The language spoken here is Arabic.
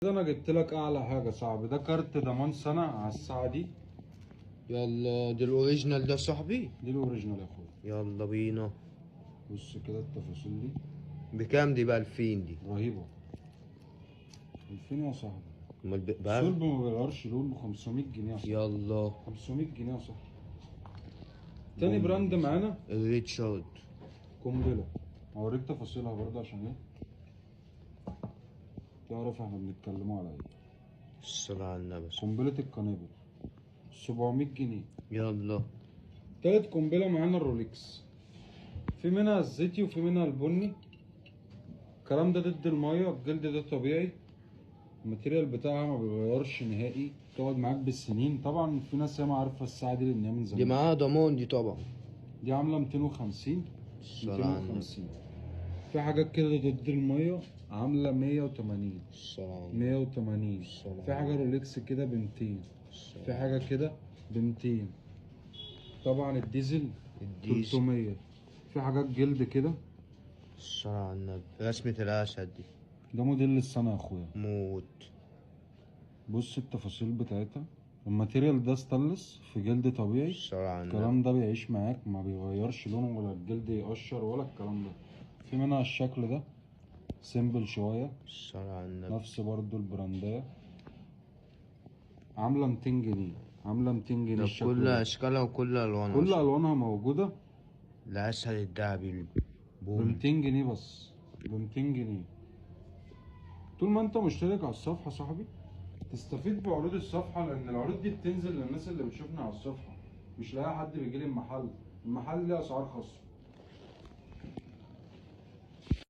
كده انا جبت لك اعلى حاجه صاحبي. ده كارت ضمان سنه على الساعه دي. يلا دي الاوريجينال ده صاحبي. دي الاوريجينال يا اخويا. يلا بينا. بص كده التفاصيل دي بكام دي بقى؟ 2000 دي؟ رهيبه. 2000 يا صاحبي. امال بقى؟ الصلب ما بيغيرش لون ب 500 جنيه يا صاحبي. يلا 500 جنيه يا صاحبي. تاني براند معانا الريتشارد قنبله. هوريك تفاصيلها برضه عشان ايه تعرف احنا بنتكلموا على ايه. الصلاة على النبي. قنبله القنابل 700 جنيه. يلا تالت قنبله معانا الرولكس. في منها الزيتي وفي منها البني. الكلام ده ضد الميه، الجلد ده طبيعي. الماتيريال بتاعها ما بيغيرش نهائي، تقعد معاك بالسنين. طبعا في ناس ياما عارفه الساعه دي لان هي من دي زمان. معاها ضمان دي طبعا. دي عامله 250. الصلاة على النبي. 250. في حاجات كده ضد الميه عامله 180. الصلاة على النبي. 180. في حاجه رولكس كده ب 200. في حاجه كده ب 200. طبعا الديزل 300. في حاجات جلد كده. الصلاة على النبي. رسمة الأسد دي. ده موديل السنه يا اخويا. موت. بص التفاصيل بتاعتها. الماتيريال ده ستانلس في جلد طبيعي. الصلاة على النبي. الكلام ده بيعيش معاك، ما بيغيرش لونه ولا الجلد يقشر ولا الكلام ده. في منها الشكل ده سيمبل شوية. الصلاة على النبي. نفس برضو البراندية. عاملة 200 جنيه. عاملة 200 جنيه ده الشكل كل ده. أشكالها وكل ألوانها. كل ألوانها موجودة. الأسد الدهبي ب 200 جنيه بس. ب 200 جنيه. طول ما انت مشترك على الصفحة صاحبي تستفيد بعروض الصفحة، لأن العروض دي بتنزل للناس اللي بتشوفنا على الصفحة، مش لاقي حد بيجيلي المحل. المحل ليه أسعار خاصة.